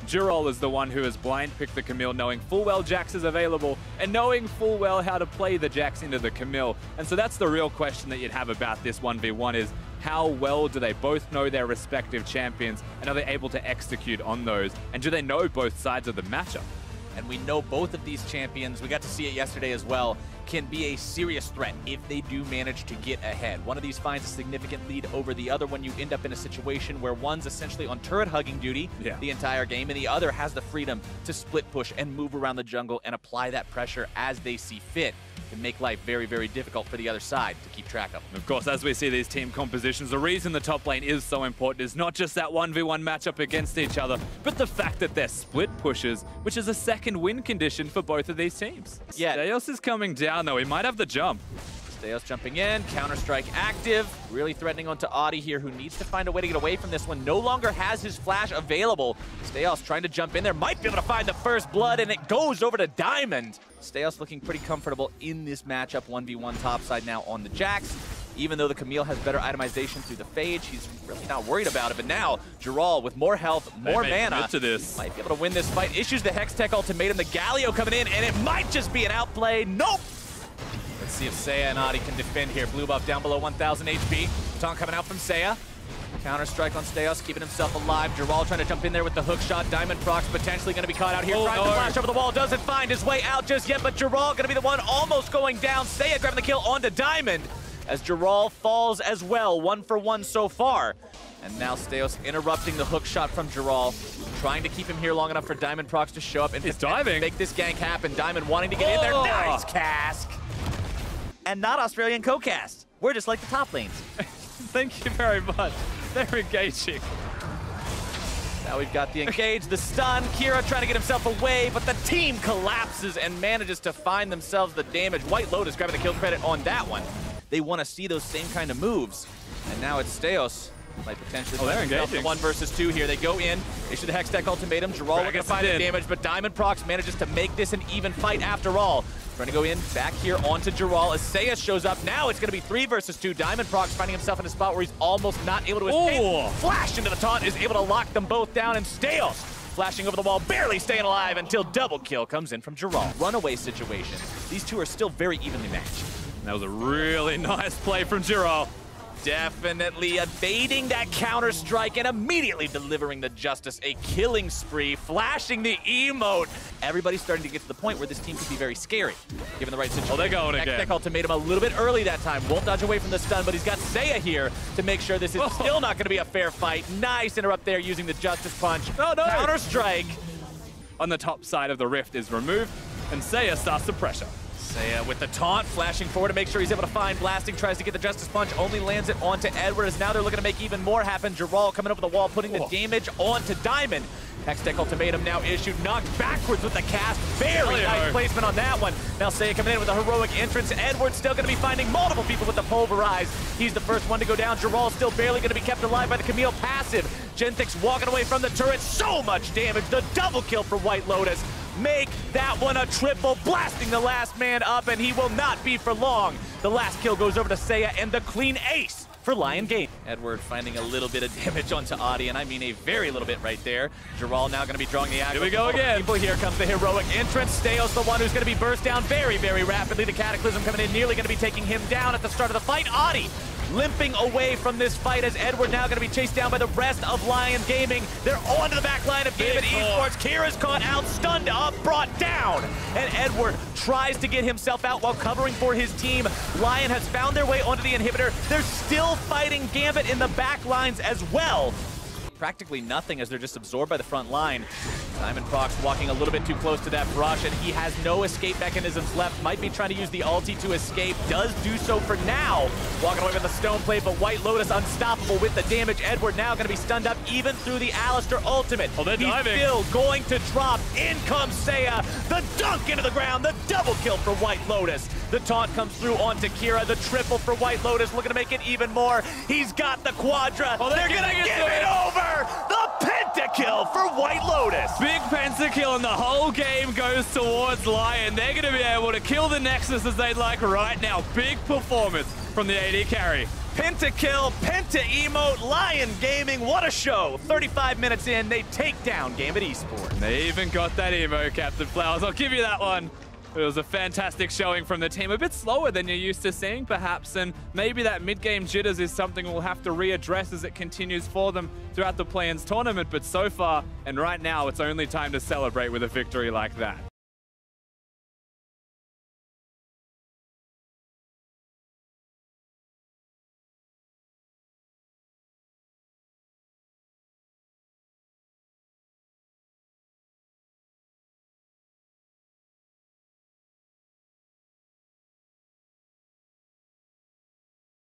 Jirol is the one who has blind picked the Camille, knowing full well Jax is available and knowing full well how to play the Jax into the Camille. And so that's the real question that you'd have about this 1v1 is how well do they both know their respective champions and are they able to execute on those? And do they know both sides of the matchup? And we know both of these champions, we got to see it yesterday as well, can be a serious threat if they do manage to get ahead. One of these finds a significant lead over the other when you end up in a situation where one's essentially on turret hugging duty the entire game, and the other has the freedom to split push and move around the jungle and apply that pressure as they see fit. Can make life very, very difficult for the other side to keep track of. Of course, as we see these team compositions, the reason the top lane is so important is not just that 1v1 matchup against each other, but the fact that they're split pushes, which is a second win condition for both of these teams. Yeah. Steos is coming down, though. He might have the jump. Steos jumping in, Counter-Strike active, really threatening onto Audi here, who needs to find a way to get away from this one. No longer has his flash available. Steos trying to jump in there, might be able to find the first blood, and it goes over to Diamond. Steos looking pretty comfortable in this matchup, 1v1 topside now on the Jax. Even though the Camille has better itemization through the Phage, he's really not worried about it. But now, Jirol with more health, more mana, to this. might be able to win this fight. Issues the Hextech ultimatum, the Galio coming in, and it might just be an outplay. Nope! Let's see if Seiya and Adi can defend here. Blue buff down below 1,000 HP. Taunt coming out from Seiya. Counter-strike on Steos, keeping himself alive. Jirol trying to jump in there with the hook shot. Diamond Prox potentially going to be caught out here. Trying to flash over the wall. Doesn't find his way out just yet, but Jirol going to be the one almost going down. Seiya grabbing the kill onto Diamond as Jirol falls as well. 1 for 1 so far. And now Steos interrupting the hook shot from Jirol. Trying to keep him here long enough for Diamond Prox to show up and make this gank happen. Diamond wanting to get in there. Nice cask! And not Australian co-cast. We're just like the top lanes. Thank you very much. They're engaging. Now we've got the engage, the stun. Kira trying to get himself away, but the team collapses and manages to find themselves the damage. White Lotus grabbing the kill credit on that one. They want to see those same kind of moves. And now it's Steos. Might potentially they're engaging. 1 versus 2 here. They go in, issue the Hextech ultimatum. Jirol looking to find the damage, but Diamond Prox manages to make this an even fight after all. Trying to go in, back here onto Jirol as Seiya shows up. Now it's going to be 3 versus 2. Diamond Prox finding himself in a spot where he's almost not able to escape. Flash into the taunt is able to lock them both down, and Steos flashing over the wall, barely staying alive until double kill comes in from Jirol. Runaway situation. These two are still very evenly matched. That was a really nice play from Jirol. Definitely evading that counter-strike and immediately delivering the Justice a killing spree, flashing the emote. Everybody's starting to get to the point where this team could be very scary, given the right situation. Oh, they're going again. Hextech ultimatum a little bit early that time. Won't dodge away from the stun, but he's got Seiya here to make sure this is still not going to be a fair fight. Nice interrupt there using the Justice Punch. Oh, no. Counter-strike. On the top side of the rift is removed, and Seiya starts to pressure. Seiya with the taunt, flashing forward to make sure he's able to find Blasting, tries to get the Justice Punch, only lands it onto Edward, as now they're looking to make even more happen. Jirol coming over the wall, putting the damage onto Diamond. Hextech ultimatum now issued, knocked backwards with the cast. Very nice placement on that one. Now Seiya coming in with a heroic entrance. Edward's still going to be finding multiple people with the pulverize. He's the first one to go down. Jirol still barely going to be kept alive by the Camille passive. Genthix walking away from the turret. So much damage. The double kill for White Lotus. Make that one a triple, blasting the last man up, and he will not be for long. The last kill goes over to Seiya, and the clean ace for Lyon Game. Edward finding a little bit of damage onto Adi, and I mean a very little bit right there. Jirol now going to be drawing the aggro. Here we go again. People. Here comes the heroic entrance. Steos the one who's going to be burst down very, very rapidly. The Cataclysm coming in, nearly going to be taking him down at the start of the fight. Adi limping away from this fight as Edward now going to be chased down by the rest of Lyon Gaming. They're onto the back line of Gambit Esports. Kira's caught out, stunned up, brought down. And Edward tries to get himself out while covering for his team. Lyon has found their way onto the inhibitor. They're still fighting Gambit in the back lines as well. Practically nothing as they're just absorbed by the front line. Diamond Prox walking a little bit too close to that brush, and he has no escape mechanisms left. Might be trying to use the ulti to escape. Does do so for now. Walking away with the stone plate, but White Lotus unstoppable with the damage. Edward now going to be stunned up even through the Alistair ultimate. Oh, they're diving. He's still going to drop. In comes Seiya. The dunk into the ground. The double kill for White Lotus. The taunt comes through onto Kira. The triple for White Lotus, looking to make it even more. He's got the quadra. Oh, they're going to give it over. The penta pentakill for White Lotus. Big pentakill, and the whole game goes towards Lyon. They're going to be able to kill the Nexus as they'd like right now. Big performance from the AD carry. Pentakill, penta-emote, Lyon Gaming, what a show. 35 minutes in, they take down Gambit Esports. And they even got that emo, Captain Flowers. I'll give you that one. It was a fantastic showing from the team. A bit slower than you're used to seeing, perhaps, and maybe that mid-game jitters is something we'll have to readdress as it continues for them throughout the play-ins tournament. But so far, and right now, it's only time to celebrate with a victory like that.